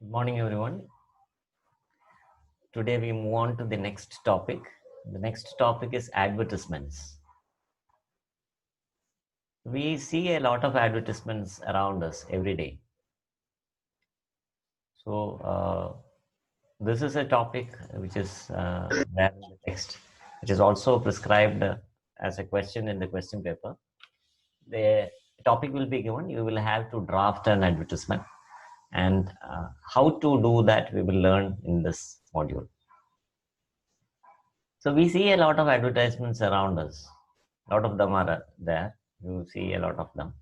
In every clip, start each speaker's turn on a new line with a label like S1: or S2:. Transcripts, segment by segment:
S1: Good morning, everyone. Today we move on to the next topic. The next topic is advertisements. We see a lot of advertisements around us every day. So, this is a topic which is there in the text, which is also prescribed as a question in the question paper. The topic will be given. You will have to draft an advertisement, and how to do that we will learn in this module. So we see a lot of advertisements around us. A lot of them are there. You see a lot of them.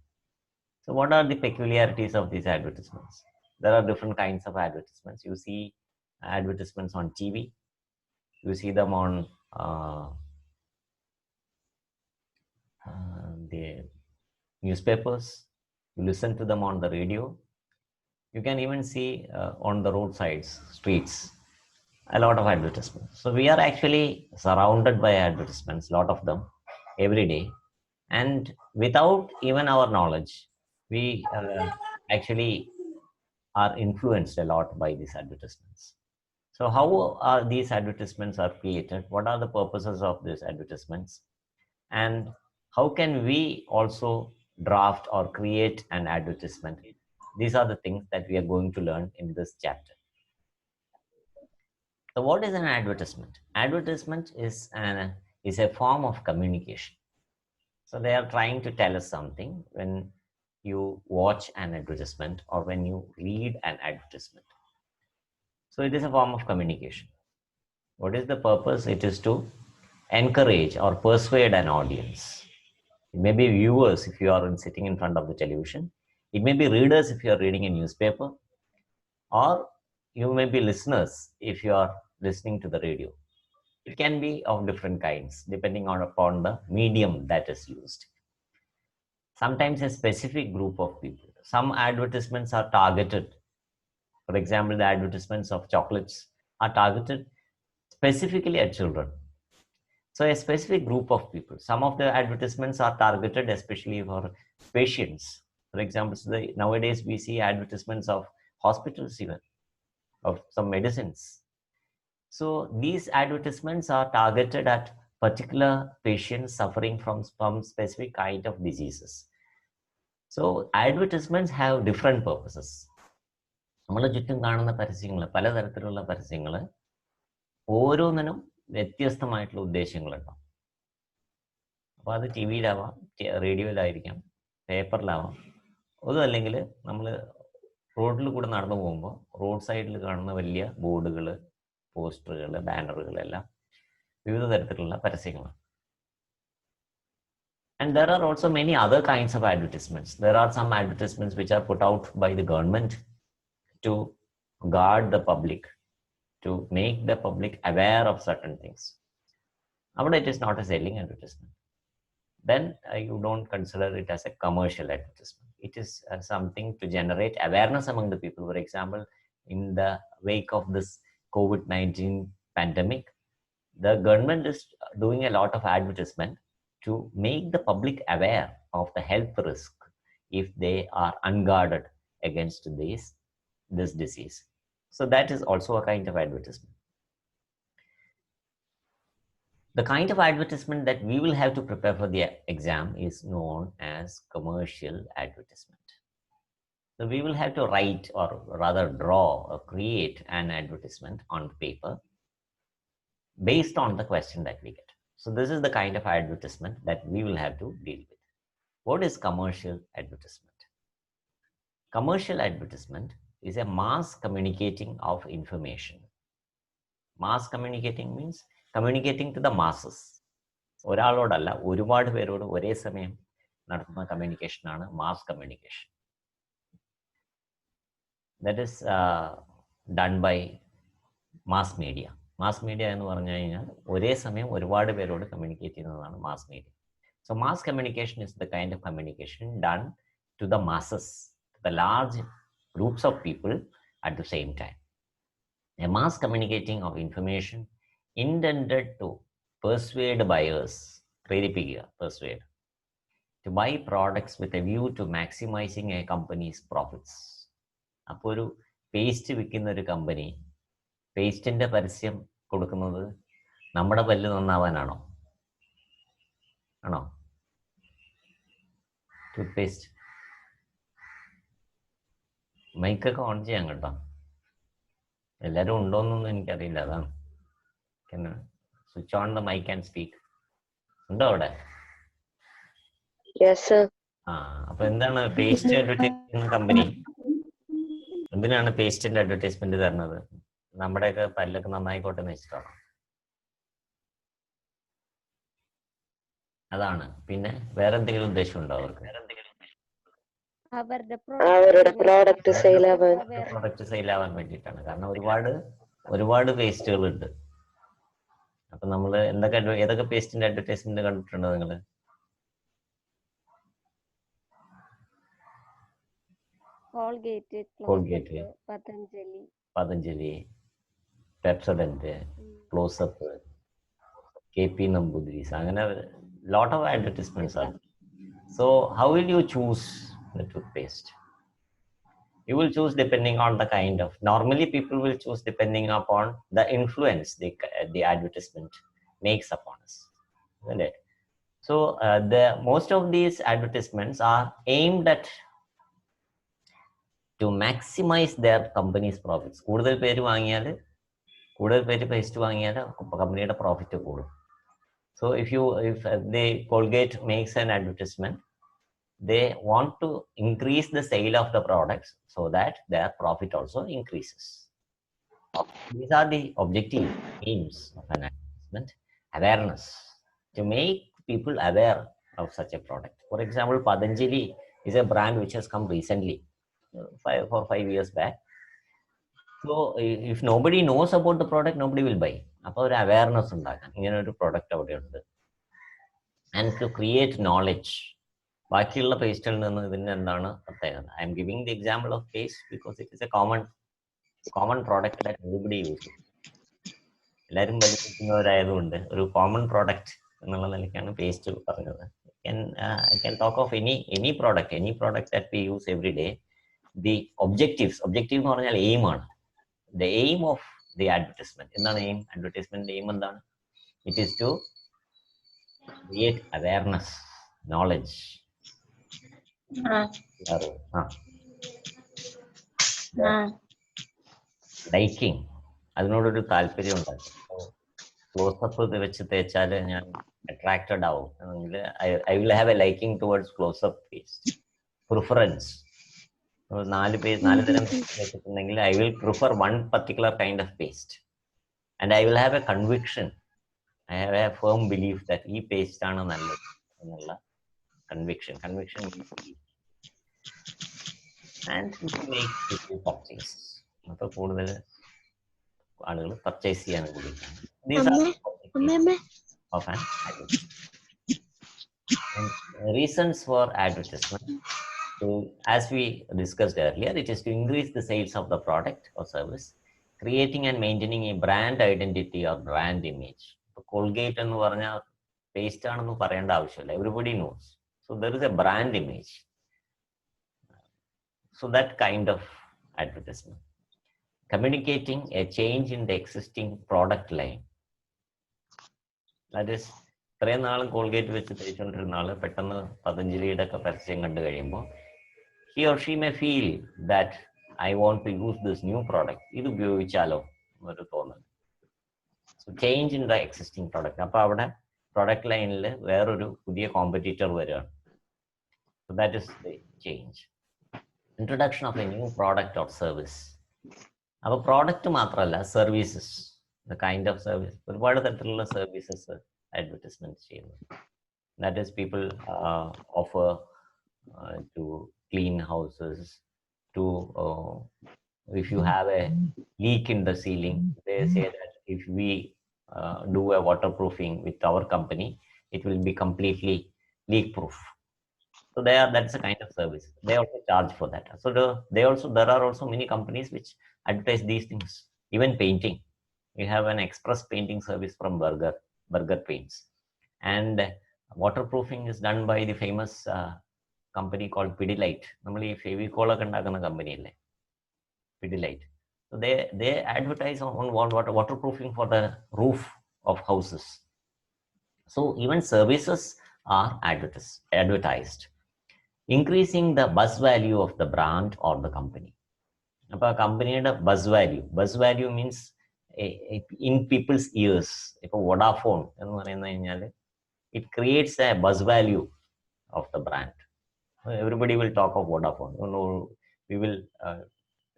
S1: So what are the peculiarities of these advertisements? There are different kinds of advertisements. You see advertisements on TV. You see them on the newspapers. You listen to them on the radio. You can even see on the roadsides, streets, a lot of advertisements. So we are actually surrounded by advertisements, a lot of them, every day. And without even our knowledge, we actually are influenced a lot by these advertisements. So how are these advertisements are created? What are the purposes of these advertisements? And how can we also draft or create an advertisement? These are the things that we are going to learn in this chapter. So what is an advertisement? Advertisement is a form of communication. So they are trying to tell us something when you watch an advertisement or when you read an advertisement. So it is a form of communication. What is the purpose? It is to encourage or persuade an audience. It may be viewers if you are sitting in front of the television. It may be readers if you are reading a newspaper, or you may be listeners if you are listening to the radio. It can be of different kinds depending upon the medium that is used. Sometimes a specific group of people. Some advertisements are targeted. For example, the advertisements of chocolates are targeted specifically at children. So a specific group of people. Some of the advertisements are targeted especially for patients. For example, nowadays we see advertisements of hospitals even, of some medicines. So these advertisements are targeted at particular patients suffering from some specific kind of diseases. So advertisements have different purposes. നമ്മൾ ചുറ്റും കാണുന്ന പരസ്യങ്ങൾ, പലതരത്തിലുള്ള പരസ്യങ്ങൾ, ഓരോന്നിനും വ്യത്യസ്തമായിട്ടുള്ള ഉദ്ദേശങ്ങളുണ്ടാവും. അപ്പോൾ അത് ടി വിയിലാവാം, റേഡിയോയിലായിരിക്കാം, പേപ്പറിലാവാം. അതുമല്ലെങ്കിൽ നമ്മൾ റോഡിൽ കൂടെ നടന്നു പോകുമ്പോൾ റോഡ് സൈഡിൽ കാണുന്ന വലിയ ബോർഡുകൾ, പോസ്റ്ററുകൾ, ബാനറുകളെല്ലാം വിവിധ തരത്തിലുള്ള പരസ്യങ്ങളാണ്. And there are also many other kinds of advertisements. There are some advertisements which are put out by the government to guard the public, to make the public aware of certain things. But it is not a selling advertisement. Then you don't consider it as a commercial advertisement. It is something to generate awareness among the people. For example, in the wake of this COVID-19 pandemic, the government is doing a lot of advertisement to make the public aware of the health risk if they are unguarded against this disease. So that is also a kind of advertisement. The kind of advertisement that we will have to prepare for the exam is known as commercial advertisement. So we will have to write, or rather draw or create an advertisement on paper based on the question that we get. So this is the kind of advertisement that we will have to deal with. What is commercial advertisement? Commercial advertisement is a mass communicating of information. Mass communicating means communicating to the masses. ഒരാളോടല്ല, ഒരുപാട് പേരോട് ഒരേ സമയം നടത്തുന്ന കമ്മ്യൂണിക്കേഷനാണ് mass communication. That is done by mass media. Mass media എന്ന് പറഞ്ഞു കഴിഞ്ഞാൽ ഒരേ സമയം ഒരുപാട് പേരോട് കമ്മ്യൂണിക്കേറ്റ് ചെയ്യുന്നതാണ് mass media. So mass communication is the kind of communication done to the masses, to the large groups of people at the same time. A mass communicating of information intended to persuade buyers, പ്രേരിപ്പിക്കുക, persuade, to buy products with a view to maximizing a company's profits. അപ്പോൾ ഒരു paste വിൽക്കുന്ന ഒരു company പേസ്റ്റിന്റെ പരസ്യം കൊടുക്കുന്നത് നമ്മുടെ പല്ല് നന്നാവാനാണോ? ആണോ? Tooth paste മൈക്കൊക്കെ on ചെയ്യാൻ കേട്ടോ. എല്ലാവരും ഉണ്ടോന്നൊന്നും എനിക്കറിയില്ല, അതാണ്. Switch on the mic and speak. ഉണ്ടോ അവിടെ? ആ, അപ്പൊ എന്താണ് പേസ്റ്റ് അഡ്വർടൈസ്മെന്റ് കമ്പനി എന്തിനാണ് പേസ്റ്റിന്റെ അഡ്വർടൈസ്മെന്റ് തരുന്നത്? നമ്മുടെയൊക്കെ പല്ലൊക്കെ നന്നായിക്കോട്ടെ എന്ന് വെച്ചിട്ടാണോ? അതാണ്. പിന്നെ വേറെ എന്തെങ്കിലും ഉദ്ദേശം ഉണ്ടോ അവർക്ക്?
S2: അവരുടെ പ്രോഡക്റ്റ്
S1: സെയിൽ ആവാൻ വേണ്ടിയിട്ടാണ്. കാരണം ഒരുപാട് പേസ്റ്റുകൾ ഉണ്ട്. അപ്പൊ നമ്മൾ ഏതൊക്കെ പേസ്റ്റിന്റെ അഡ്വർടൈസ്മെന്റ് കണ്ടിട്ടുണ്ടോ നിങ്ങൾ? Colgate, Patanjali, Pepsodent, Closeup, KP Namboothiri's, അങ്ങനെ lot of advertisements are. So how will you choose the toothpaste? You will choose depending on the kind of. Normally people will choose depending upon the influence the advertisement makes upon us, isn't it? So the most of these advertisements are aimed at to maximize their company's profits. കൂടുതൽ പേര് paste വാങ്ങിയാൽ കമ്പനിയുടെ profit കൂടും. So if the Colgate makes an advertisement, they want to increase the sale of the products so that their profit also increases. These are the objective aims of an advertisement. Awareness, to make people aware of such a product. For example, Patanjali is a brand which has come recently, 5 years back. So if nobody knows about the product, nobody will buy. അപ്പോൾ ഒരു awareness ഉണ്ടാക്കാൻ ഇങ്ങനെ ഒരു product അവിടെയുണ്ട്. And to create knowledge. ബാക്കിയുള്ള പേസ്റ്റിൽ നിന്ന് ഇതിന് എന്താണ് പ്രത്യേകത? I am giving the example of paste because it is a common product that everybody use. എല്ലാവരും വലിക്കുന്നവരായതുകൊണ്ട് ഒരു കോമൺ പ്രോഡക്റ്റ് എന്നുള്ള നിലയ്ക്കാണ് പേസ്റ്റ് പറഞ്ഞത്. I can talk of any product that we use every day. The objective എന്ന് പറഞ്ഞാൽ aim ആണ്. The aim of the advertisement. എന്താണ് എയിം? അഡ്വർടൈസ്മെന്റ് എയിം എന്താണ്? It is to create awareness, knowledge, liking, അതിനോടൊരു താല്പര്യം ഉണ്ടാക്കും. ക്ലോസപ്പ് വെച്ച് തേച്ചാൽ ഞാൻ അട്രാക്റ്റഡ് ആവും എന്നെങ്കിൽ I will have A liking towards close-up paste. Preference, 4 തരം പേസ്റ്റ് വെച്ചിട്ടുണ്ടെങ്കിൽ I will prefer one particular kind of paste and I will have A conviction. I have a firm belief that ഈ paste ആണ് നല്ലത് എന്നുള്ള conviction and it makes people purchase. അപ്പോൾ കൂടുതൽ ആളുകൾ purchase ചെയ്യാൻ കൂടിയിട്ടാണ്. Reasons for advertisement. So, as we discussed earlier, it is to increase the sales of the product or service, creating and maintaining a brand identity or brand image. Colgate എന്ന് പറഞ്ഞാൽ paste ആണെന്ന് പറയേണ്ട ആവശ്യമില്ല, everybody nose. So there is A brand image. So that kind of advertisement. Communicating A change in the existing product line. That is, ഇത്രയും നാളും Colgate വെച്ച് തേച്ചുകൊണ്ടിരുന്ന ആള് പെട്ടെന്ന് പതഞ്ജലിയുടെ ഒക്കെ പരസ്യം കണ്ടു കഴിയുമ്പോൾ he or she may feel that I want to use this new product. ഇത് ഉപയോഗിച്ചാലോ എന്നൊരു തോന്നൽ. So change in the existing product. അപ്പോൾ അവിടെ പ്രൊഡക്റ്റ് ലൈനിൽ വേറൊരു പുതിയ കോമ്പറ്റീറ്റർ വരികയാണ്. So that is the change. Introduction of a new product or service. അപ്പോൾ പ്രോഡക്റ്റ് മാത്രമല്ല, services, the kind of service. ഒരുപാട് തരത്തിലുള്ള സർവീസസ് അഡ്വർടൈസ്മെന്റ് ചെയ്യുന്നു. That is, people offer to clean houses, to if you have a leak in the ceiling, they say that if we do a waterproofing with our company, it will be completely leak proof. So that's a kind of service. They also charge for that. So there are also many companies which advertise these things. Even painting, we have an express painting service from Burger Paints, and waterproofing is done by the famous company called Pidilite. Normally Fevicol ഒക്കെ ഉണ്ടാക്കുന്ന company അല്ലേ. Pidilite. So they advertise on waterproofing for the roof of houses. So even services are advertised, increasing the buzz value of the brand or the company. അപ്പോൾ ആ കമ്പനിയുടെ buzz value means in people's ears. ഇപ്പോൾ Vodafone എന്ന് പറയുന്നത് കഴിഞ്ഞാൽ it creates a buzz value of the brand. Everybody will talk of Vodafone. We will,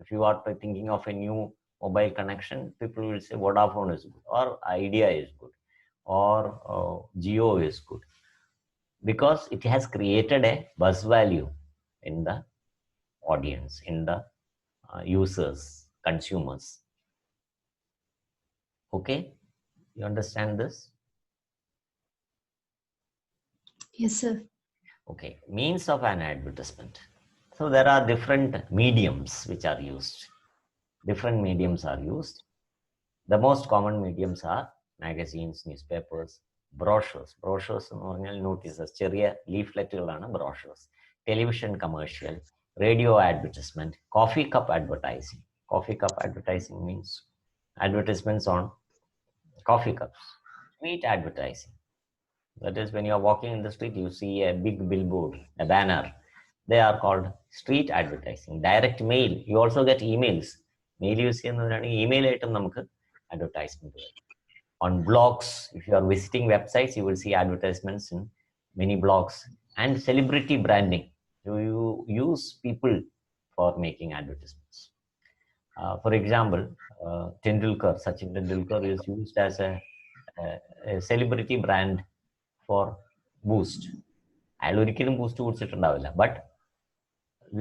S1: if you are thinking of a new mobile connection, people will say Vodafone is good, or Idea is good, or Geo is good, because it has created a buzz value in the audience, in the users, consumers. Okay, you understand this?
S3: Yes, sir.
S1: Okay, means of an advertisement. So there are different mediums which are used. Different mediums are used. The most common mediums are magazines, newspapers, brochures. Brochures എന്ന് പറഞ്ഞാൽ notices, ചെറിയ ലീഫ്ലെറ്റുകളാണ് brochures. Television commercial, radio advertisement, coffee cup advertising. Coffee cup advertising means advertisements on coffee cups. Street advertising. That is, when you are walking in the street, you see a big billboard, a banner. They are called street advertising. Direct mail, you also get emails. Mail use ചെയ്യുന്നതിനാണെങ്കിൽ email ആയിട്ടും നമുക്ക് advertisement വരും. On blogs, if you are visiting websites, you will see advertisements in many blogs. And celebrity branding, you use people for making advertisements. For example, Sachin Tendulkar is used as a celebrity brand for Boost. അയാൾ ഒരിക്കലും Boost കുടിച്ചിട്ടുണ്ടാവില്ല, but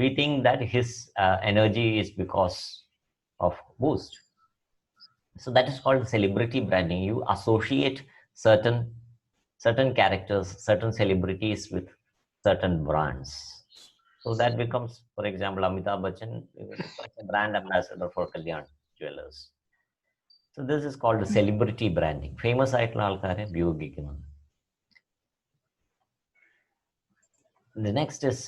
S1: we think that his energy is because of Boost. So that is called celebrity branding. You associate certain characters, certain celebrities with certain brands. So that becomes, for example, Amitabh Bachchan becomes a brand ambassador for Kalyan Jewelers. So this is called celebrity branding. Famous ആയിട്ടുള്ള ആൾക്കാരെ ഉപയോഗിക്കുന്നത്. The next is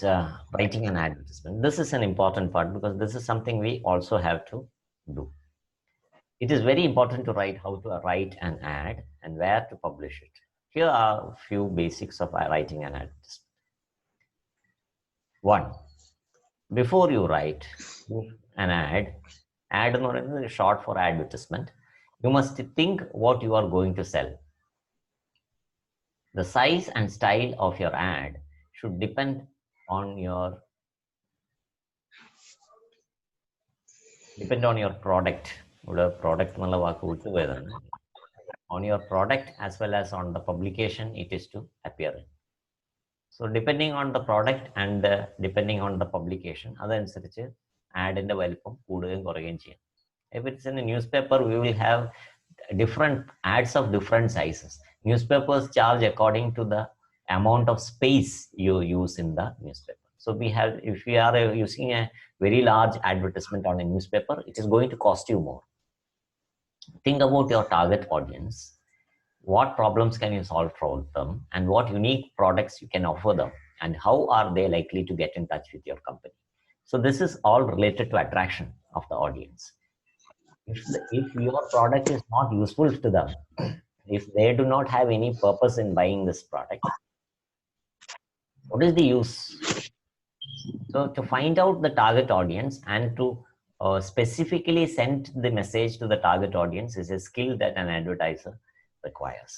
S1: writing an advertisement. This is an important part because this is something we also have to do. It is very important to write how to write an ad and where to publish it. Here are a few basics of writing an advertisement. One, before you write an ad is short for advertisement, you must think what you are going to sell. The size and style of your ad should depend on your product. On your product as well as on the publication it is to appear in. So depending on the product and depending on the publication, അതനുസരിച്ച് ആഡിന്റെ വലിപ്പം കൂടുകയും കുറയുകയും ചെയ്യും. If it's in a newspaper, we will have different ads of different sizes. Newspapers charge according to the amount of space you use in the newspaper. So if we are using a very large advertisement on a newspaper, it is going to cost you more. Think about your target audience. What problems can you solve for them, and what unique products you can offer them, and how are they likely to get in touch with your company? So this is all related to attraction of the audience. If your product is not useful to them, if they do not have any purpose in buying this product, what is the use? So to find out the target audience and to specifically send the message to the target audience is a skill that an advertiser requires.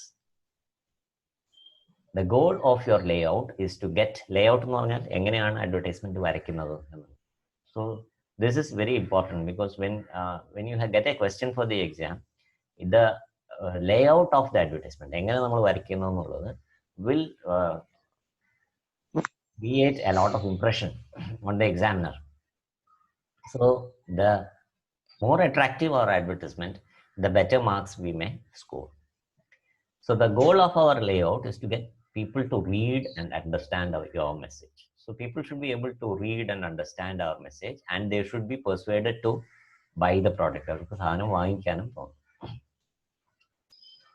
S1: The goal of your layout is to get layout എന്ന് പറഞ്ഞാൽ എങ്ങനെയാണ് advertisement വരയ്ക്കുന്നത് എന്ന്. So this is very important because when you get a question for the exam, the layout of the advertisement എങ്ങനെ നമ്മൾ വരയ്ക്കുന്നു എന്നുള്ളത് will create a lot of impression on the examiner. So the more attractive our advertisement, the better marks we may score. So the goal of our layout is to get people to read and understand your message. So people should be able to read and understand our message, and they should be persuaded to buy the product.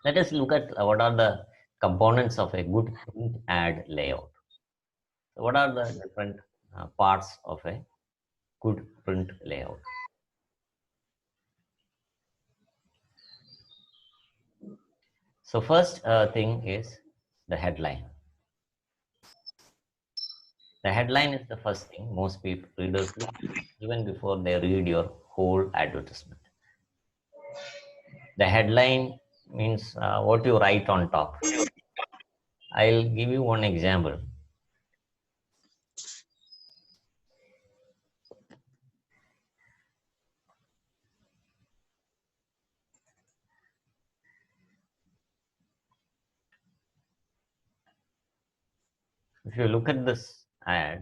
S1: Let us look at what are the components of a good print ad layout. So what are the different parts of a good print layout? So first thing is the headline. The headline is the first thing most people readers look even before they read your whole advertisement. The headline means what you write on top. I'll give you one example. If you look at this ad,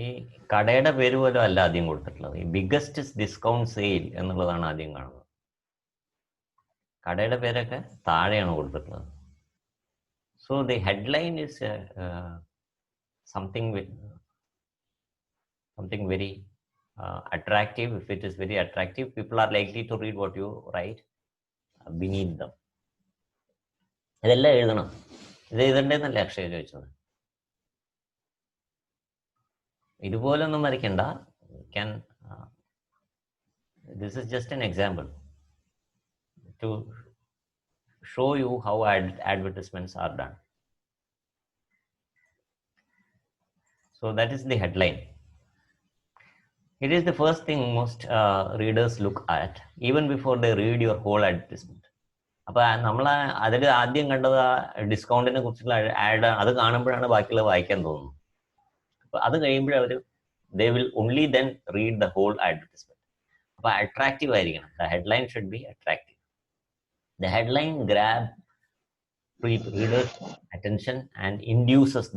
S1: ഈ കടയുടെ പേര് പോലും അല്ല ആദ്യം കൊടുത്തിട്ടുള്ളത്. ഈ biggest discount sale എന്നുള്ളതാണ് ആദ്യം കാണുന്നത്. കടയുടെ പേരൊക്കെ താഴെയാണ് കൊടുത്തിട്ടുള്ളത്. So the headline is something very attractive. If it is very attractive, people are likely to read what you write beneath them. ഇതെല്ലാം എഴുതണം. ഇത് എഴുതണ്ടേന്നല്ലേ അക്ഷയ ചോദിച്ചത്. ഇതുപോലൊന്നും വരയ്ക്കണ്ട. This is just an example to show you how advertisements are done. So that is the headline. It is the first thing most readers look at even before they read your whole advertisement. അപ്പൊ നമ്മൾ അതിൽ ആദ്യം കണ്ടത് ഡിസ്കൗണ്ടിനെ കുറിച്ചുള്ള add, അത് കാണുമ്പോഴാണ് ബാക്കിയുള്ളത് വായിക്കാൻ തോന്നുന്നത്. അപ്പൊ അത് കഴിയുമ്പോഴേ അവർ they will only then read the whole advertisement. അപ്പൊ അട്രാക്റ്റീവ് ആയിരിക്കണം. The headline should be attractive. The headline grabs readers' attention and induces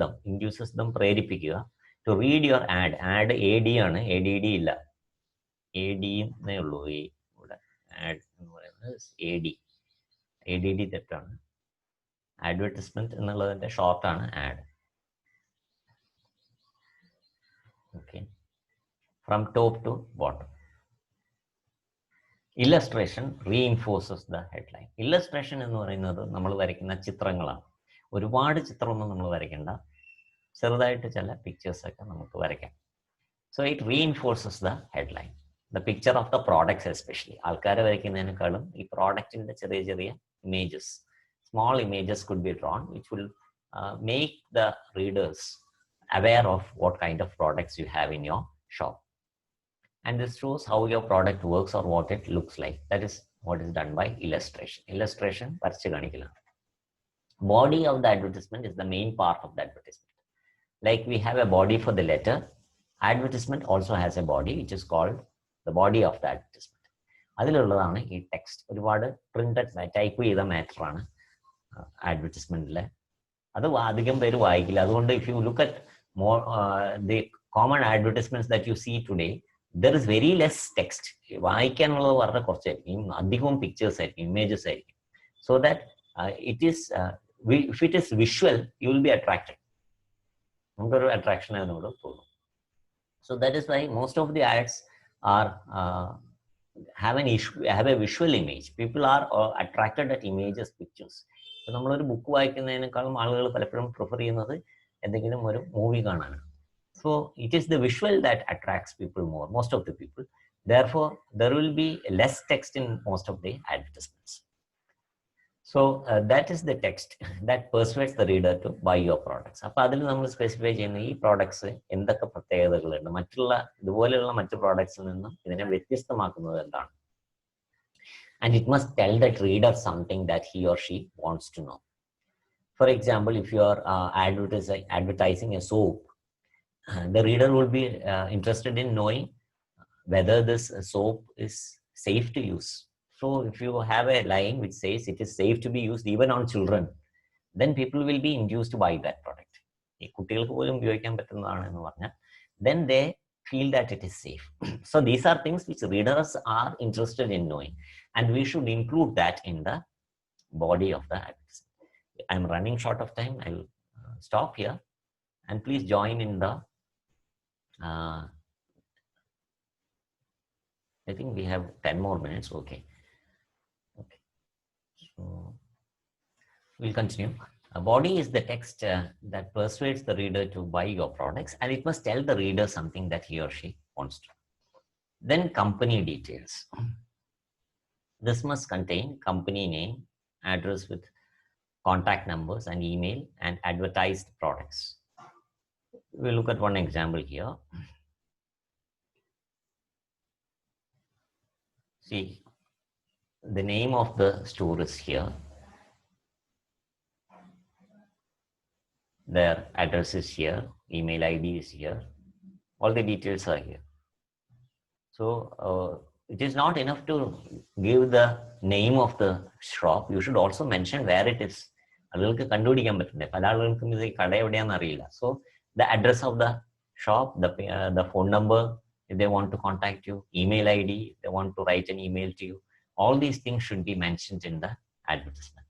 S1: them പ്രേരിപ്പിക്കുക to read your ad. Ad AD ആണ്, ADD ഇല്ല. AD എന്നേ ഉള്ളൂ ഈ ഇവിടെ. ആഡ് എന്ന് പറയുന്നത് ADD തെറ്റാണ്. അഡ്വർടൈസ്മെന്റ് എന്നുള്ളതിന്റെ ഷോർട്ടാണ് add. Okay. From top to bottom. Illustration reinforces the headline. Illustration എന്ന് പറയുന്നത് നമ്മൾ വരയ്ക്കുന്ന ചിത്രങ്ങളാണ്. ഒരുപാട് ചിത്രമൊന്നും നമ്മൾ വരയ്ക്കേണ്ട, ചെറുതായിട്ട് ചില പിക്ചേഴ്സ് ഒക്കെ നമുക്ക് വരയ്ക്കാം. So it reinforces the headline. The picture of the products especially. ആൾക്കാരെ വരയ്ക്കുന്നതിനേക്കാളും ഈ പ്രോഡക്റ്റിന്റെ ചെറിയ ചെറിയ images, small images could be drawn which will make the readers aware of what kind of products you have in your shop. And this shows how your product works or what it looks like. That is what is done by illustration. Illustration വരച്ച് കാണിക്കലാണ്. Body of the advertisement is the main part of the advertisement. Like we have a body for the letter, advertisement also has a body which is called the body of the advertisement. അതിലുള്ളതാണ് ഈ text. ഒരുപാട് printed type ചെയ്ത മാറ്ററാണ് അഡ്വർടൈസ്മെന്റിലെ. അത് അധികം പേര് വായിക്കില്ല. അതുകൊണ്ട് if you look at more the common advertisements that you see today, there is very less text. വായിക്കാനുള്ളത് വളരെ കുറച്ചായിരിക്കും, അധികവും pictures ആയിരിക്കും, ഇമേജസ് ആയിരിക്കും. So that it is if it is visual, you will be attracted. നമുക്കൊരു attraction അതിനോട് തോന്നും. So that is why most of the ads are have a visual image. People are attracted at images, pictures. So നമ്മളൊരു book വായിക്കുന്നതിനേക്കാളും ആളുകൾ പലപ്പോഴും prefer ചെയ്യുന്നത് എന്തെങ്കിലും ഒരു movie കാണാനാണ്. So it is the visual that attracts people more, most of the people. Therefore, there will be less text in most of the advertisements. So that is the text that persuades the reader to buy your products. അപ്പോൾ അതിൽ നമ്മൾ specify ചെയ്യുന്ന ഈ products എന്തൊക്കെ പ്രത്യേകതകളുണ്ട്, മറ്റുള്ള ഇതുപോലെയുള്ള മറ്റു പ്രോഡക്ട്സിൽ നിന്നും ഇതിനെ വ്യത്യസ്തമാക്കുന്നത് എന്താണ്. And it must tell that reader something that he or she wants to know. For example, if you are advertising a soap, the reader will be interested in knowing whether this soap is safe to use. So if you have a line which says it is safe to be used even on children, then people will be induced to buy that product. ഈ കുട്ടികൾക്ക് പോലും ഉപയോഗിക്കാൻ പറ്റുന്നതാണ് എന്ന് പറഞ്ഞാൽ then they feel that it is safe. So these are things which readers are interested in knowing, and we should include that in the body of the advertisement. I'm running short of time. I'll stop here, and please join in the I think we have 10 more minutes. Okay. So we'll continue. A body is the text that persuades the reader to buy your products, and it must tell the reader something that he or she wants to. Then company details. This must contain company name, address with contact numbers and email, and advertised products. We'll look at one example here. See, the name of the store is here. Their address is here, email ID is here, all the details are here. So it is not enough to give the name of the shop. You should also mention where it is. So the address of the shop, the phone number, if they want to contact you, email ID, if they want to write an email to you, all these things should be mentioned in the advertisement.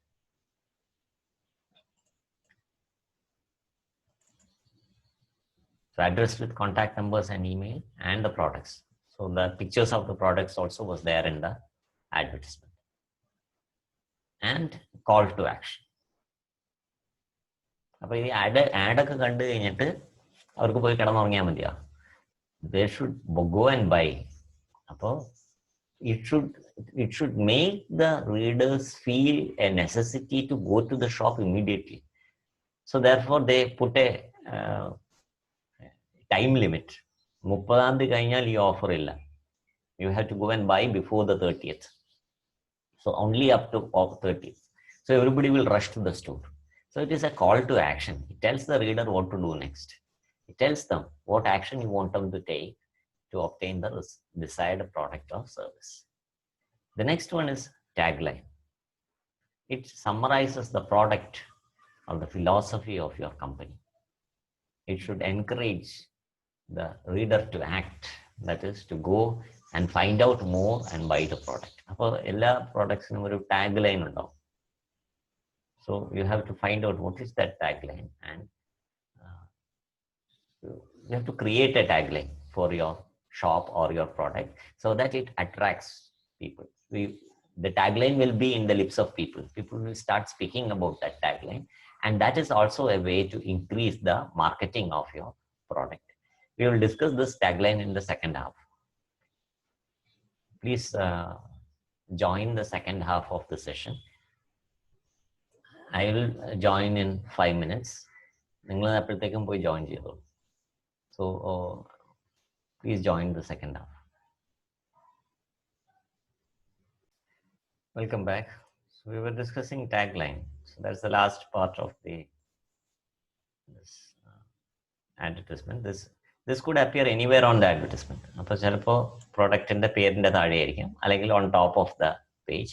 S1: So address with contact numbers and email and the products. So the pictures of the products also was there in the advertisement. And call to action. They should go and buy. It should make the readers feel a necessity to go to the shop immediately. So therefore they put a time limit. 30th കഴിഞ്ഞാൽ ഈ offer ഇല്ല. You have to go and buy before the 30th. So only up to 30th. So everybody will rush to the store. So it is a call to action. It tells the reader what to do next. It tells them what action you want them to take to obtain the desired product or service. The next one is tagline. It summarizes the product or the philosophy of your company. It should encourage the reader to act, that is to go and find out more and buy the product. അപ്പോൾ എല്ലാ പ്രോഡക്ട്സിനും ഒരു tag line ഉണ്ടാവും. So you have to find out what is that tagline, and you have to create a tagline for your shop or your product so that it attracts people. The tagline will be in the lips of people. People will start speaking about that tagline, and that is also a way to increase the marketing of your product. We will discuss this tagline in the second half. Please join the second half of the session. I will join in 5 minutes. So please join the second half. Welcome back. So we were discussing tagline. So that's the last part of this advertisement. This could appear anywhere on the advertisement. Product in the pair on top of the page.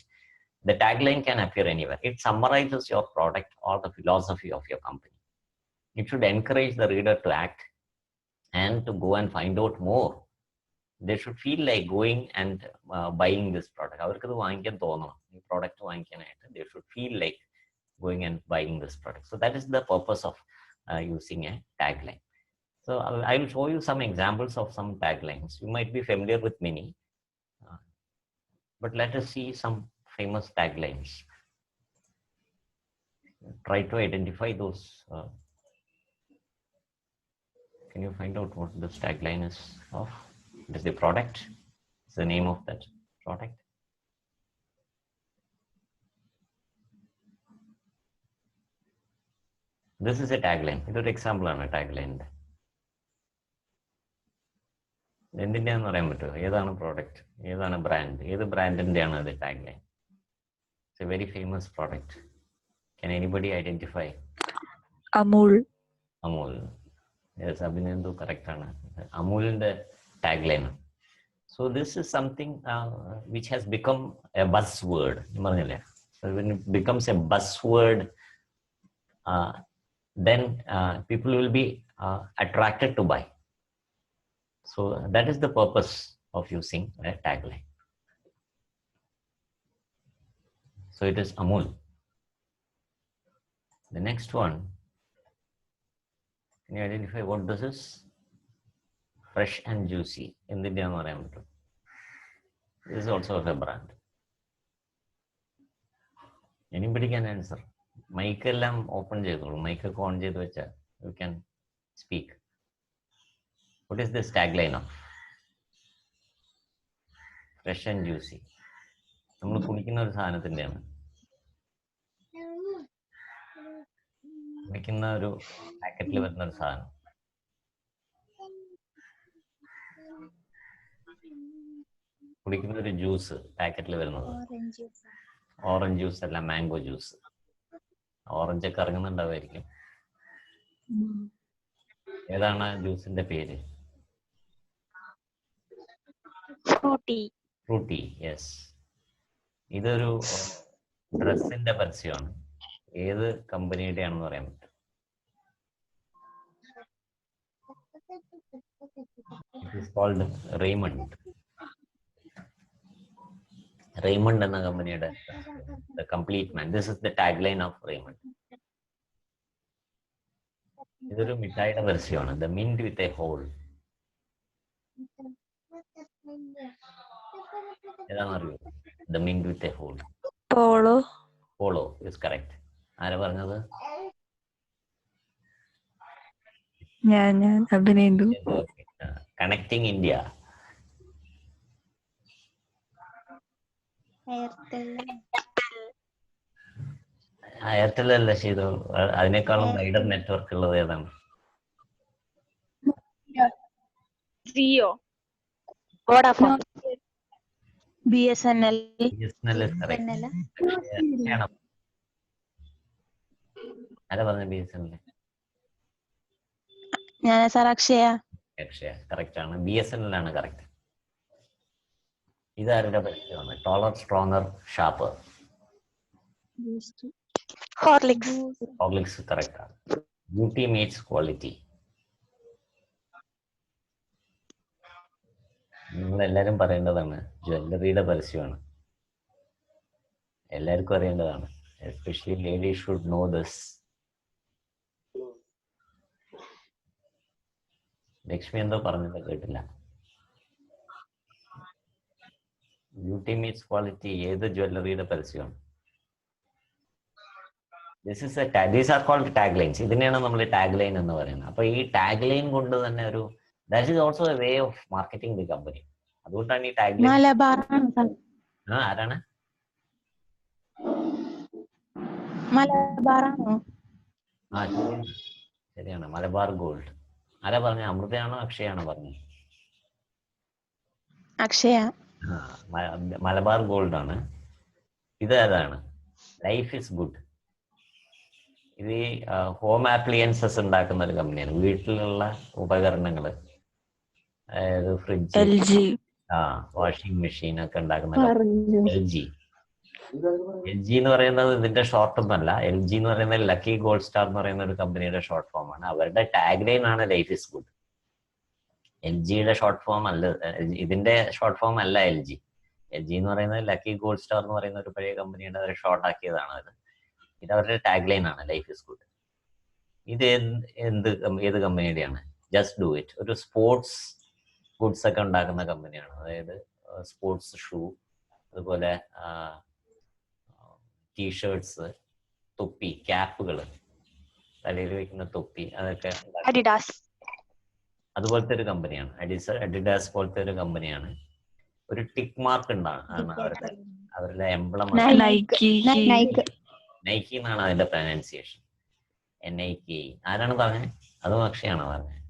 S1: The tagline can appear anywhere. It summarizes your product or the philosophy of your company. It should encourage the reader to act and to go and find out more. They should feel like going and buying this product. They should feel like going and buying this product. So that is the purpose of using a tagline. So I will show you some examples of some taglines. You might be familiar with many, but let us see some famous taglines. Try to identify those. Can you find out what this tagline is of? It is the product. It's the name of that product. This is a tagline. This is an example of a tagline. എന്തിൻ്റെയാണെന്ന് പറയാൻ പറ്റുമോ? ഏതാണ് product, ഏതാണ് brand, ഏത് ബ്രാൻഡിൻ്റെയാണ് അത് tagline? It's A very famous product. Can anybody identify?
S2: Amul.
S1: Amul. Yes, Abhinandu correct ആണ്. അമൂലിന്റെ tagline. So this is something which has become a buzzword. So when it becomes a buzzword, then people will be attracted to buy. So that is the purpose of using a tagline. So it is Amul. The next one, can you identify what this is? Fresh and juicy. In the this is also a brand. Anybody can answer. Mic ellam open cheyidolu. Mic on cheyidu vecha you can speak. What is this tagline of? Fresh and juicy. നമ്മൾ കുടിക്കുന്ന ഒരു സാധനത്തിൻ്റെയാണ്. കുടിക്കുന്ന ഒരു പാക്കറ്റിൽ വരുന്ന ഒരു സാധനം. കുടിക്കുന്ന ഒരു ജ്യൂസ് പാക്കറ്റിൽ വരുന്നത്. ഓറഞ്ച് ജ്യൂസ് അല്ല, മാംഗോ ജ്യൂസ്. ഓറഞ്ചൊക്കെ ഇറങ്ങുന്നുണ്ടാവുമായിരിക്കും. ഏതാണ് ജ്യൂസിന്റെ പേര്? ഫ്രൂട്ടി. യെസ്. ഇതൊരു ഡ്രസ്സിന്റെ പരസ്യമാണ്. ഏത് കമ്പനിയുടെ ആണെന്ന് പറയാൻ പറ്റും? It is called Raymond. Raymond എന്ന കമ്പനിയുടെ the complete man. This is the tagline of Raymond. ഇതൊരു മിഠായിയുടെ പരസ്യമാണ്. The mint with a hole. ഏതാണെന്നറിയോ? The mint with a hole. Polo is correct. ആരാ പറഞ്ഞത്?
S4: ഞാൻ അഭിനന്ദു.
S1: Connecting India. എയർടെൽ അല്ല ചെയ്തു. അതിനേക്കാളും വൈഡർ നെറ്റ്വർക്ക് ഉള്ളത് ഏതാണ്?
S2: Jio, Vodafone,
S4: BSNL.
S1: ആരാ പറഞ്ഞ BSNL?
S4: ഞാൻ സാർ അക്ഷയ.
S1: കറക്റ്റ് ആണ്. BSNL ആണ് കറക്റ്റ്. ഇതാരുടെ പരസ്യമാണ്? Taller, stronger, sharper. Horlicks correct ആണ്. Beauty meets quality. നിങ്ങളെല്ലാരും പറയേണ്ടതാണ്. ജ്വല്ലറിയുടെ പരസ്യമാണ്. എല്ലാവർക്കും അറിയേണ്ടതാണ്. Especially ladies should know this. Lakshmi എന്തോ പറഞ്ഞത് കേട്ടില്ല. ബ്യൂട്ടി മീറ്റ്സ് ക്വാളിറ്റി ഏത് ജ്വല്ലറിയുടെ പരസ്യമാണ്? These are called taglines. ഇതിനെയാണ് നമ്മൾ ടാഗ്ലൈൻ എന്ന് പറയുന്നത്. അപ്പൊ ഈ ടാഗ്ലൈൻ കൊണ്ട് തന്നെ ഒരു that is also a way of marketing the company. അതുകൊണ്ടാണ് ഈ ടാഗ്ലൈൻ. ആരാണ്? ശരിയാണ്, മലബാർ ഗോൾഡ്. ആരാ പറഞ്ഞ? അമൃതയാണോ അക്ഷയാണോ പറഞ്ഞത്?
S4: അക്ഷയ.
S1: മലബാർ ഗോൾഡ് ആണ്. ഇത് ഏതാണ്? Life is good. ഇത് ഈ ഹോം ആപ്ലിയൻസസ് ഉണ്ടാക്കുന്ന ഒരു കമ്പനിയാണ്. വീട്ടിലുള്ള ഉപകരണങ്ങൾ, അതായത് ഫ്രിഡ്ജ്,
S4: LG,
S1: വാഷിംഗ് മെഷീൻ ഒക്കെ ഉണ്ടാക്കുന്ന LG എന്ന് പറയുന്നത് ഇതിന്റെ ഷോർട്ട് ഒന്നല്ല. LG എന്ന് പറയുന്നത് ലക്കി ഗോൾഡ് സ്റ്റാർ എന്ന് പറയുന്ന ഒരു കമ്പനിയുടെ ഷോർട്ട് ഫോം ആണ്. അവരുടെ ടാഗ്ലൈൻ ആണ് ലൈഫ് ഇസ് ഗുഡ്. LGയുടെ ഷോർട്ട് ഫോം അല്ല, ഇതിന്റെ ഷോർട്ട് ഫോം അല്ല LG എന്ന് പറയുന്നത് ലക്കി ഗോൾഡ് സ്റ്റാർ എന്ന് പറയുന്ന ഒരു പഴയ കമ്പനിയുടെ അവർ ഷോർട്ട് ആക്കിയതാണ് അത്. ഇത് അവരുടെ ടാഗ്ലൈൻ ആണ് ലൈഫ് ഇസ് ഗുഡ്. ഇത് ഏത് കമ്പനിയുടെയാണ്? Just do it. ഒരു സ്പോർട്സ് ഗുഡ്സ് ഒക്കെ ഉണ്ടാക്കുന്ന കമ്പനിയാണ്. അതായത് സ്പോർട്സ് ഷൂ, അതുപോലെ ടീഷർട്സ്, തൊപ്പി, ക്യാപ്പുകൾ, തലയിൽ വെക്കുന്ന തൊപ്പി, അതൊക്കെ അതുപോലത്തെ ഒരു കമ്പനിയാണ്. അഡിഡാസ് പോലത്തെ ഒരു കമ്പനിയാണ്. ഒരു ടിക്ക് മാർക്ക് ആണ് അവരുടെ എംബ്ലം. നൈക്കി എന്നാണ് അതിന്റെ പ്രൊനൗൺസിയേഷൻ. NIK. ആരാണ് പറഞ്ഞത്? അതും അക്ഷയാണോ പറഞ്ഞത്?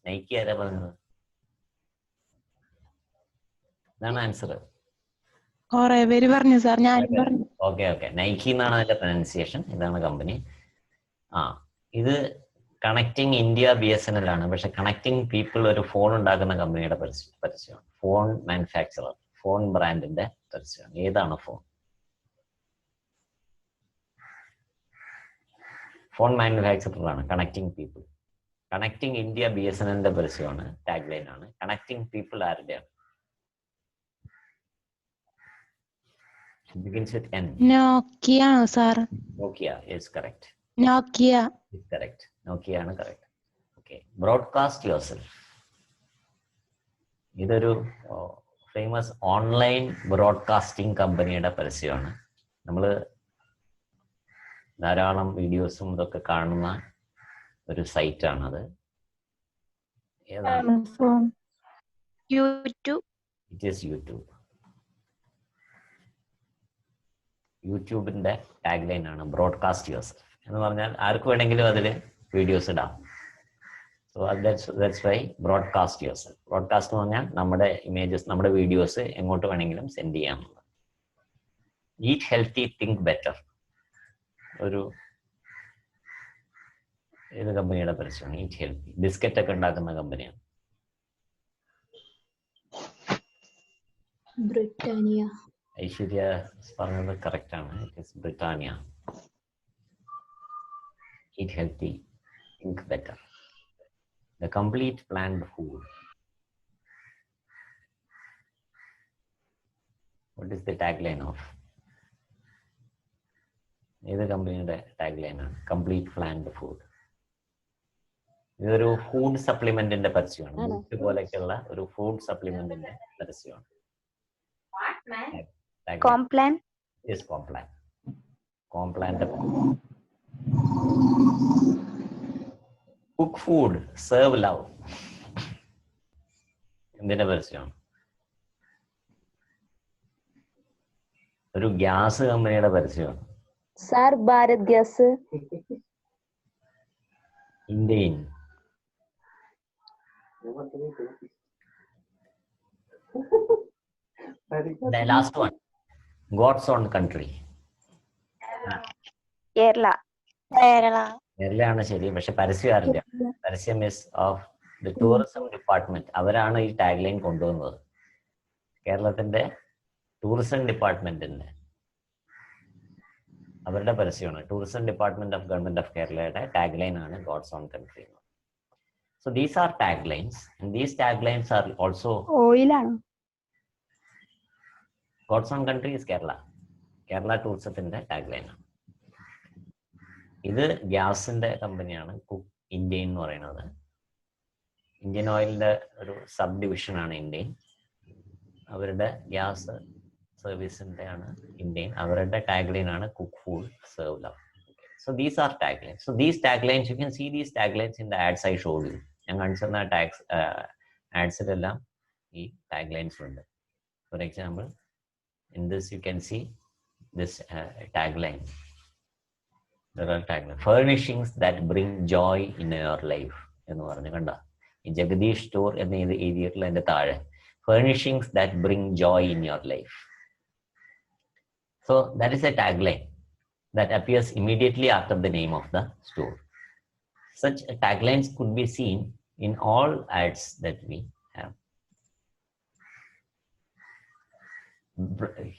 S1: നൈക്കി ആരാ പറഞ്ഞത്? ഇതാണ് ആൻസർ. ഓക്കെ. നൈക്കി എന്നാണ് അതിന്റെ പ്രൊനൗൺസിയേഷൻ. ഇതാണ് കമ്പനി. ഇത് കണക്ടിങ് ഇന്ത്യ BSNL ആണ്. പക്ഷെ കണക്ടിങ് പീപ്പിൾ ഒരു ഫോൺ ഉണ്ടാക്കുന്ന കമ്പനിയുടെ പരസ്യമാണ്. ഫോൺ മാനുഫാക്ചറർ, ഫോൺ ബ്രാൻഡിന്റെ പരസ്യമാണ്. ഏതാണ് ഫോൺ? ഫോൺ മാനുഫാക്ചറർ ആണ് കണക്ടിങ് പീപ്പിൾ. കണക്ടിങ് ഇന്ത്യ BSNLന്റെ പരസ്യമാണ്, ടാഗ്ലൈൻ ആണ്. കണക്ടിങ് പീപ്പിൾ ആരുടെയാണ്? Begins with N.
S4: Nokia sir.
S1: Nokia is correct.
S4: Nokia
S1: is correct. Nokia ആണ് correct. Okay. Broadcast yourself. ഇതൊരു ഫേമസ് ഓൺലൈൻ ബ്രോഡ്കാസ്റ്റിംഗ് കമ്പനിയുടെ പരസ്യമാണ്. നമ്മൾ ധാരാളം വീഡിയോസും ഇതൊക്കെ കാണുന്ന ഒരു സൈറ്റാണത്. ഏതാണ്?
S2: യൂട്യൂബ്.
S1: It is YouTube. യൂട്യൂബിന്റെ ടാഗ്ലൈൻ ആണ് ബ്രോഡ്കാസ്റ്റ് യുവർസെൽഫ് എന്ന് പറഞ്ഞാൽ ആർക്ക് വേണമെങ്കിലും അതിൽ വീഡിയോസ് ഇടാം. So that's why broadcast yourself. Broadcast എന്ന് പറഞ്ഞാൽ നമ്മുടെ ഇമേജസ്, നമ്മുടെ വീഡിയോസ് എങ്ങോട്ട് വേണമെങ്കിലും സെൻഡ് ചെയ്യാം. Eat healthy, think better. ഒരു ഏത് കമ്പനിയുടെ പരസ്യമാണ്? Eat healthy. ബിസ്ക്കറ്റ് ഒക്കെ ഉണ്ടാക്കുന്ന കമ്പനിയാണ്.
S3: ബ്രിട്ടാനിയ.
S1: ഐശ്വര്യ പറഞ്ഞത് കറക്റ്റ് ആണ്. It is Britannia. Eat healthy, think better. The complete planned food. What is the tagline of? ഏത് കമ്പനിയുടെ ടാഗ്ലൈൻ ആണ്? Complete planned food. ഇതൊരു ഫുഡ് സപ്ലിമെന്റിന്റെ പരസ്യമാണ്. ബുക്ക് പോലെയൊക്കെയുള്ള ഒരു food സപ്ലിമെന്റിന്റെ പരസ്യമാണ്.
S2: Complan.
S1: Yes, Complan. Complan. Cook food, serve love. എന്തിന്റെ പരസ്യമാണ്? ഒരു ഗ്യാസ് കമ്പനിയുടെ പരസ്യമാണ്.
S2: Sir, Bharat Gas.
S1: Indian. The last one, God's own country.
S2: Kerala.
S1: കേരളയാണ് ശരി, പക്ഷെ പരസ്യം ആരില്ല. പരസ്യം is of the tourism department. അവരാണ് ഈ ടാഗ്ലൈൻ കൊണ്ടുവന്നത്. കേരളത്തിന്റെ ടൂറിസം ഡിപ്പാർട്ട്മെന്റിന്റെ അവരുടെ പരസ്യമാണ്. Tourism department of government of കേരളയുടെ ടാഗ്ലൈൻ ആണ് God's own country. So these are taglines. And these taglines are also
S2: ഓയിലാണ്.
S1: God's own country is Kerala. Kerala ടൂറിസത്തിന്റെ ടാഗ്ലൈൻ ആണ്. ഇത് ഗ്യാസിന്റെ കമ്പനിയാണ് കുക്ക് ഇന്ത്യൻ എന്ന് പറയുന്നത്. ഇന്ത്യൻ ഓയിലിന്റെ ഒരു സബ് ഡിവിഷൻ ആണ് ഇന്ത്യൻ. അവരുടെ ഗ്യാസ് സർവീസിന്റെ ആണ് ഇന്ത്യൻ. അവരുടെ ടാഗ്ലൈൻ ആണ് cook food, serve love. So these are taglines. So these taglines, you can see these taglines in the ads I showed you. ഞാൻ കാണിച്ചെന്ന ആഡ്സിലെല്ലാം ഈ taglines ഉണ്ട്. For example, in this you can see this tagline. There are taglines. Furnishings that bring joy in your life എന്ന് പറഞ്ഞു കണ്ട. ഈ Jagdish store എന്ന് എഴുതിയിട്ടുള്ള എൻ്റെ താഴെ furnishings that bring joy in your life. So that is a tagline that appears immediately after the name of the store. Such taglines could be seen in all ads that we have.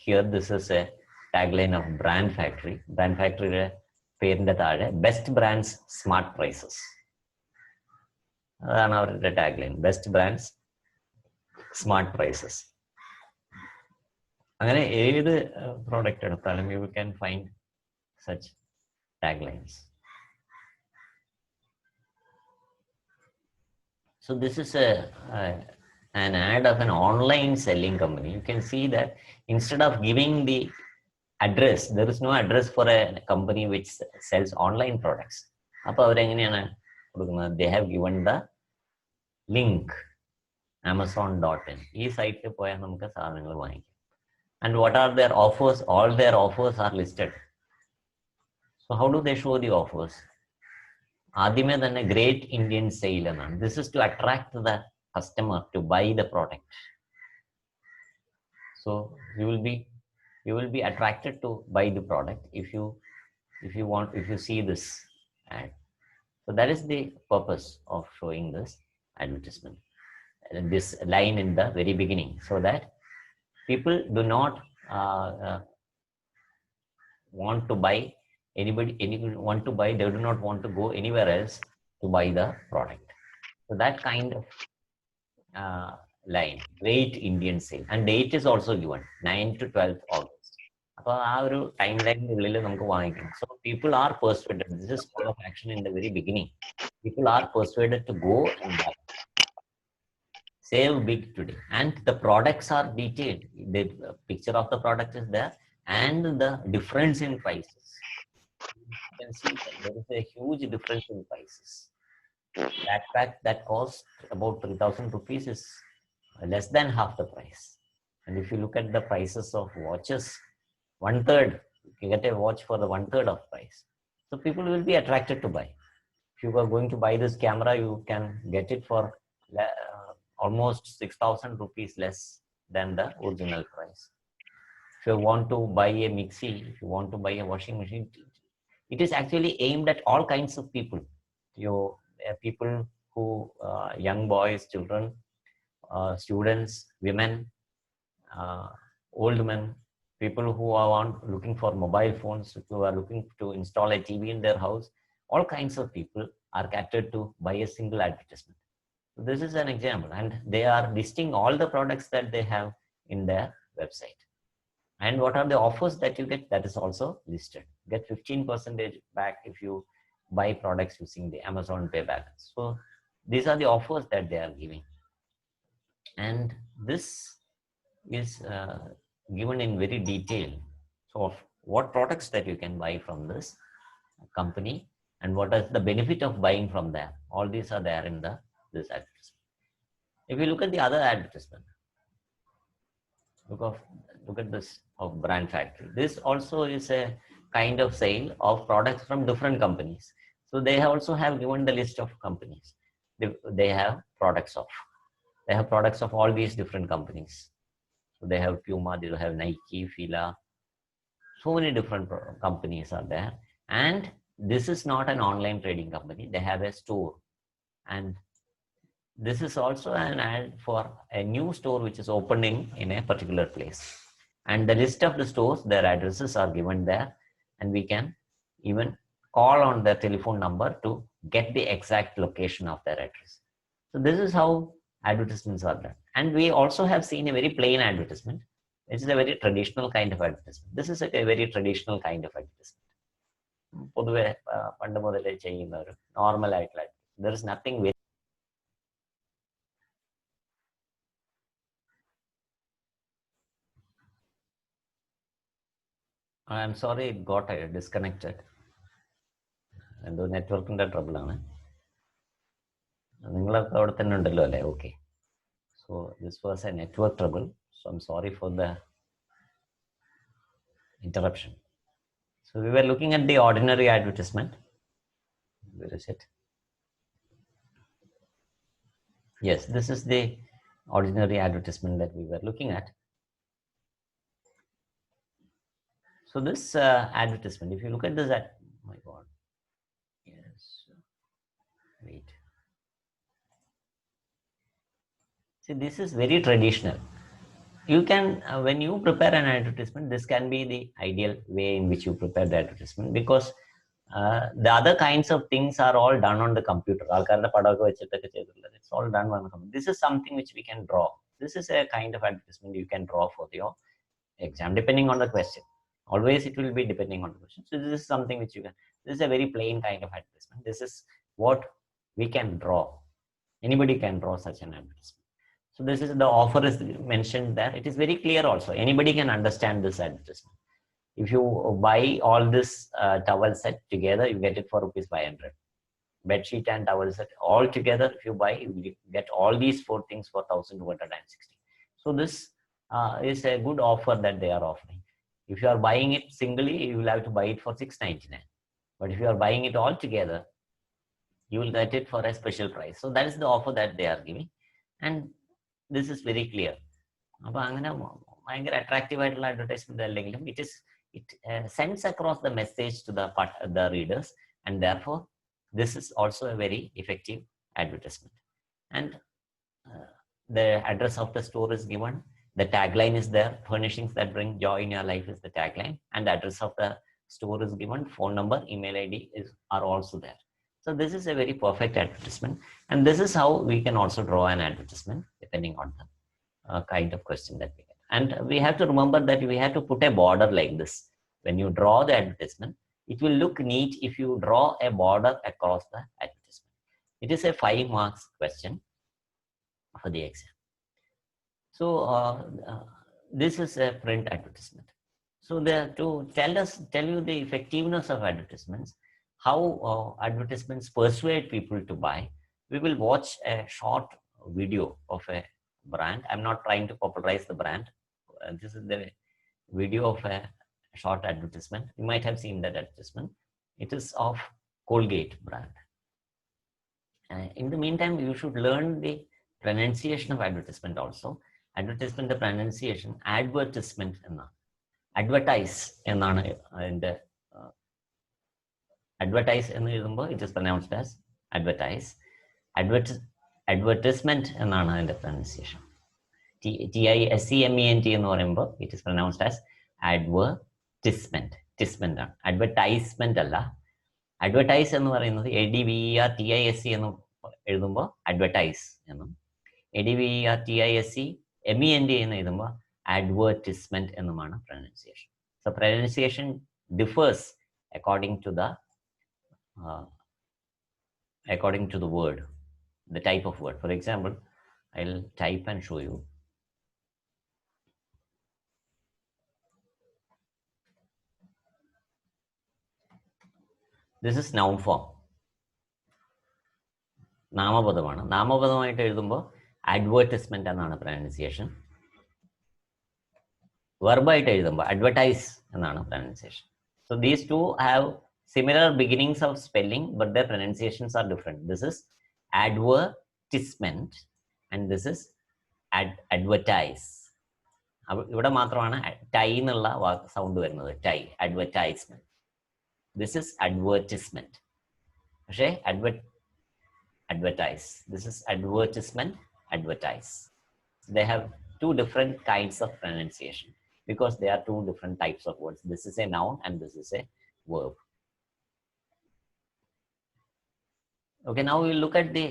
S1: Here this is a tagline of Brand Factory. Brand Factory പേരിന്റെ താഴെ best brands smart prices. അതാണ് അവരുടെ tagline. Best brands smart prices. അങ്ങനെ ഏത് product എടുത്താലും you can find such taglines. So this is an ad of an online selling company. You can see that instead of giving the address, there is no address for a company which sells online products. അപ്പോൾ അവരെങ്ങനെയാണ് കൊടുക്കുന്നത്? They have given the link amazon.in. ഈ സൈറ്റിൽ പോയാൽ നമുക്ക് സാധനങ്ങൾ വാങ്ങിക്കാം. And what are their offers? All their offers are listed. So how do they show the offers? ആദ്യമേ തന്നെ ഗ്രേറ്റ് ഇന്ത്യൻ സെയിൽ എന്നാണ്. This is to attract the customer to buy the product. So you will be attracted to buy the product if you see this ad. So that is the purpose of showing this advertisement, this line in the very beginning, so that people do not want to buy. Anybody want to buy, they do not want to go anywhere else to buy the product. So that kind of line, great Indian sale, and date is also given 9 to 12th August. അപ്പോൾ ആ ഒരു time ലൈനിന്റെ ഉള്ളിൽ നമുക്ക് വാങ്ങിക്കാം. So people are persuaded. This is call of action in the very beginning. People are persuaded to go and buy. Save big today, and the products are detailed. The picture of the product is there, and the difference in prices. You can see that there is a huge difference in prices. Backpack that costs about 3,000 rupees is less than half the price. And if you look at the prices of watches, 1/3 You can get a watch for the 1/3 of price. So people will be attracted to buy. If you are going to buy this camera, you can get it for almost 6,000 rupees less than the original price. If you want to buy a mixie, if you want to buy a washing machine, it is actually aimed at all kinds of people. People who, young boys, children, students, women, uh, old men, people who are looking for mobile phones, who are looking to install a TV in their house, all kinds of people are catered to buy a single advertisement. So this is an example, and they are listing all the products that they have in their website. And what are the offers that you get? That is also listed. Get 15% back if you buy products using the Amazon Pay balance. So these are the offers that they are giving. And this is given in very detail. So of what products that you can buy from this company and what is the benefit of buying from there. All these are there in this advertisement. If you look at the other advertisement, look at this of brand factory. This also is a kind of sale of products from different companies. So they also have given the list of companies. They have products of all these different companies. So they have Puma, they have Nike, Fila. So many different companies are there. And this is not an online trading company. They have a store. And this is also an ad for a new store which is opening in a particular place. And the list of the stores, their addresses are given there. And we can even call on their telephone number to get the exact location of their address. So this is how advertisements are done. And we also have seen a very plain advertisement. This is a very traditional kind of advertisement. This is a very traditional kind of advertisement. Normal. There is nothing very. I'm sorry it got disconnected. And the network in the trouble. Okay. So this was a network trouble. So I'm sorry for the interruption. So we were looking at the ordinary advertisement. Where is it? Yes, this is the ordinary advertisement that we were looking at. So this advertisement, if you look at this, oh my God. Yes. Wait. See, this is very traditional. You can, when you prepare an advertisement, this can be the ideal way in which you prepare the advertisement, because the other kinds of things are all done on the computer. It's all done on the computer. This is something which we can draw. This is a kind of advertisement you can draw for your exam, depending on the question. Always it will be depending on the question. So this is something which you can, this is a very plain kind of advertisement. This is what we can draw. Anybody can draw such an advertisement. So this is the offer is mentioned there. It is very clear also. Anybody can understand this advertisement. If you buy all this towel set together, you get it for rupees 500. Bed sheet and towel set all together, if you buy, you get all these 4 things for 1,260. So this is a good offer that they are offering. If you are buying it singly, you will have to buy it for 699. But if you are buying it all together, you will get it for a special price. So that is the offer that they are giving. And this is very clear. Attractive advertisement, it sends across the message to the readers, and therefore this is also a very effective advertisement. And the address of the store is given. The tagline is there. Furnishings that bring joy in your life is the tagline, and the address of the store is given. Phone number, email ID are also there. So this is a very perfect advertisement, and this is how we can also draw an advertisement depending on the kind of question that we get. And we have to remember that we have to put a border like this. When you draw the advertisement, it will look neat if you draw a border across the advertisement. It is a 5 marks question for the exam. So this is a print advertisement. So to tell you the effectiveness of advertisements, how advertisements persuade people to buy, we will watch a short video of a brand. I'm not trying to popularize the brand. This is the video of a short advertisement. You might have seen that advertisement. It is of Colgate brand. In the meantime, you should learn the pronunciation of advertisement also. Advertisement, the pronunciation, advertisement എന്നാണ്. Advertise എന്നാണ് അതിൻ്റെ advertise എന്ന് എഴുതുമ്പോൾ it is pronounced as advertise. Advertisement എന്നാണ് അതിൻ്റെ pronunciation. TISEMENT എന്ന് പറയുമ്പോൾ it is pronounced as advertisement. ആണ്. Advertisement അല്ല. Advertise എന്ന് പറയുന്നത് ADVERTISE എന്ന് എഴുതുമ്പോൾ advertise എന്നും ADVERTISEMENT എന്ന് എഴുതുമ്പോൾ advertisement എന്നുമാണ് pronunciation. So pronunciation differs according to the word, the type of word. For example, I'll type and show you. This is noun form. നാമപദമാണ്. നാമപദമായിട്ട് എഴുതുമ്പോൾ advertisement എന്നാണ് pronunciation. വെർബായിട്ട് എഴുതുമ്പോൾ advertise എന്നാണ് pronunciation. So these two have similar beginnings of spelling, but their pronunciations are different. This is advertisement and this is advertise. ഇവിടെ മാത്രമാണ് tie എന്നുള്ള sound വരുന്നത്. Tie, advertisement. This is advertisement. പക്ഷേ advertise. This is advertisement, advertise. They have two different kinds of pronunciation because they are two different types of words. This is a noun and this is a verb. Okay, now we'll look at the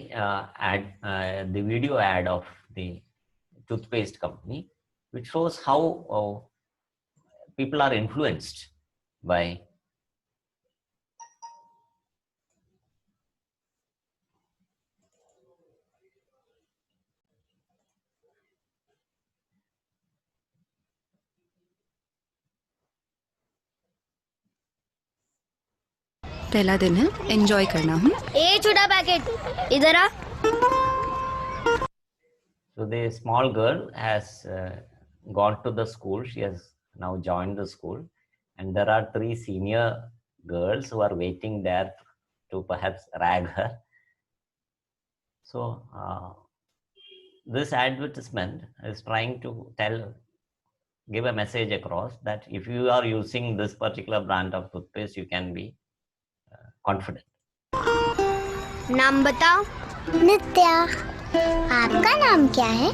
S1: the video ad of the toothpaste company, which shows how people are influenced by
S5: पहला दिन है, enjoy करना।
S6: ए छोटा packet इधर आ।
S1: So the small girl has gone to the school. She has now joined the school, and there are 3 senior girls who are waiting there to perhaps rag her. So this advertisement is trying to give a message across that if you are using this particular brand of toothpaste, you can be confident.
S6: नाम बताओ।
S7: नित्या। आपका नाम क्या है?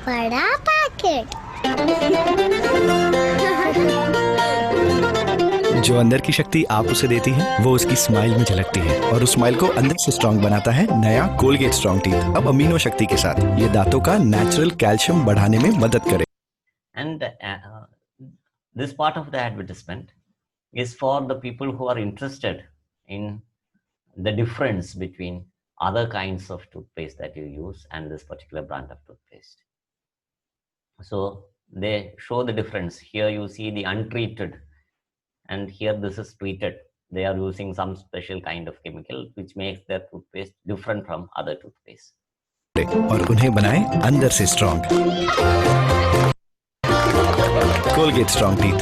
S7: बड़ा packet.
S8: जो अंदर की शक्ति आप उसे देती हैं, वो उसकी स्माइल में झलकती है और उस स्माइल को अंदर से स्ट्रॉन्ग बनाता है नया कोलगेट स्ट्रॉन्ग टीथ। अब अमीनो शक्ति के साथ ये दांतों का नेचुरल कैल्शियम बढ़ाने में मदद करे।
S1: And this part of the advertisement is for the people who are interested in the difference between other kinds of toothpaste that you use and this particular brand of toothpaste. So they show the difference. Here you see the untreated, and here this is treated. They are using some special kind of chemical which makes their toothpaste different from other toothpaste.
S8: और उन्हें बनाए अंदर से strong. Colgate strong teeth.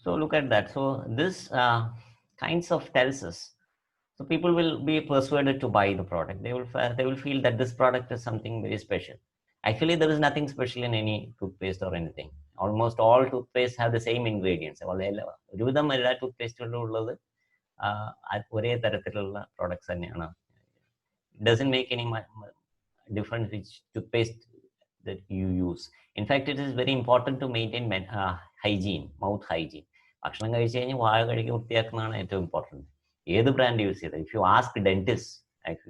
S1: So look at that. So this kinds of tells us. So people will be persuaded to buy the product. They will feel that this product is something very special. Actually, there is nothing special in any toothpaste or anything. Almost all toothpaste have the same ingredients. ഒരുവിധം എല്ലാ ടൂത്ത്പേസ്റ്റുകളിലും ഉള്ളത് ഒരേ തരത്തിലുള്ള products തന്നെയാണ്. It doesn't make any difference which toothpaste that you use. In fact, it is very important to maintain hygiene, mouth hygiene. ഭക്ഷണം കഴിച്ചു കഴിഞ്ഞാൽ വായ കഴുകി വൃത്തിയാക്കുന്നതാണ് ഏറ്റവും ഇമ്പോർട്ടൻറ്റ്. ഏത് ബ്രാൻഡ് യൂസ് ചെയ്താൽ, if you ask dentists, if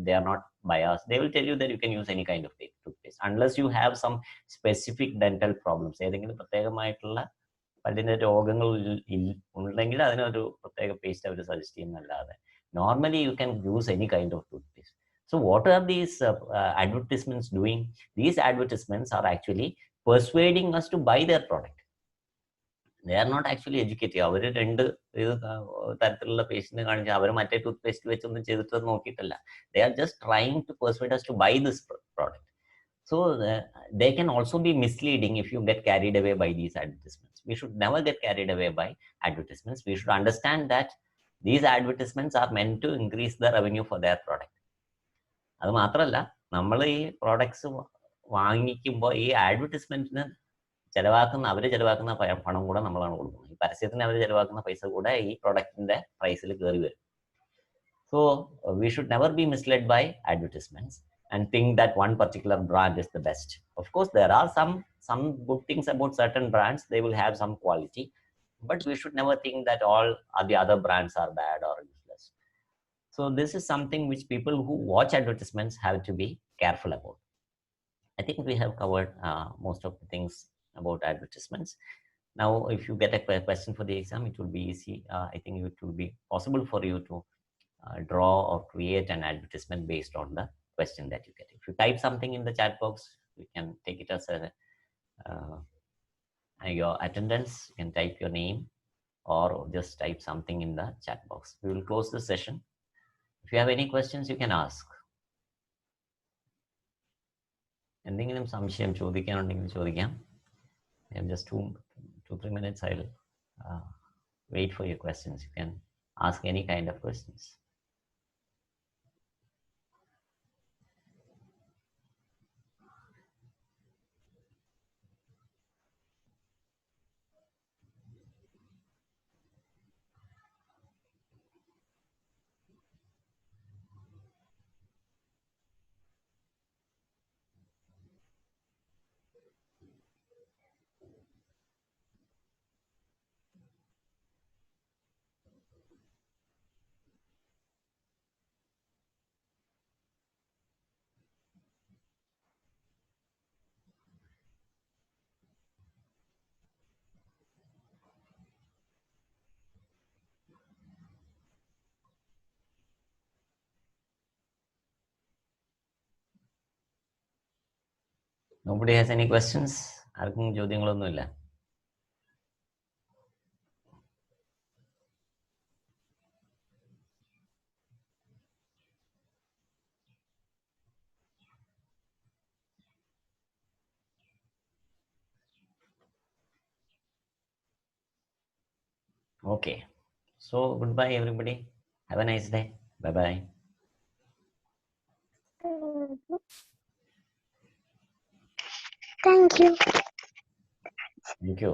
S1: they are not biased, they will tell you that you can use any kind of toothpaste unless you have some specific dental problems. ഏതെങ്കിലും പ്രത്യേകമായിട്ടുള്ള പല്ലിൻ്റെ രോഗങ്ങൾ ഉണ്ടെങ്കിൽ അതിനൊരു പ്രത്യേക paste അവർ suggest ചെയ്യുന്നല്ലാതെ normally you can use any kind of toothpaste. So what are these advertisements doing? These advertisements are actually persuading us to buy their product. They are not actually educating. അവർ രണ്ട് തരത്തിലുള്ള പേസ്റ്റിനെ കാണിച്ചാൽ അവർ മറ്റേ tooth paste വെച്ചൊന്നും ചെയ്തിട്ട് നോക്കിയിട്ടല്ല. They are just trying to persuade us to buy this product. So they can also be misleading if you get carried away by these advertisements. We should never get carried away by advertisements. We should understand that these advertisements are meant to increase the revenue for their product. അത് മാത്രമല്ല, നമ്മൾ ഈ products വാങ്ങിക്കുമ്പോൾ ഈ അഡ്വർടൈസ്മെന്റിന് അവർ ചെലവാക്കുന്ന പണം കൂടെ നമ്മളാണ് കൊടുക്കുന്നത്. ഈ പരസ്യത്തിന് അവർ ചെലവാക്കുന്ന പൈസ കൂടെ ഈ പ്രൊഡക്റ്റിന്റെ പ്രൈസിൽ കയറി വരും. So we should never be misled by advertisements and think that one particular brand is the best. Of course, there are some good things about certain brands. They will have some quality, but we should never think that all the other brands are bad or useless. So this is something which people who watch advertisements have to be careful about. I think we have covered most of the things about advertisements. Now, if you get a question for the exam, it will be easy. I think it will be possible for you to draw or create an advertisement based on the question that you get. If you type something in the chat box, you can take it as your attendance. You can type your name or just type something in the chat box. We will close the session. If you have any questions, you can ask. എന്തെങ്കിലും സംശയം ചോദിക്കാനുണ്ടെങ്കിൽ ചോദിക്കാം. I have just 2-3 minutes. I'll wait for your questions. You can ask any kind of questions. Nobody has any questions? ആർക്കും ചോദ്യങ്ങളൊന്നുമില്ല? Okay. So goodbye, everybody. Have a nice day. Bye-bye.
S7: Thank you.
S1: Thank you.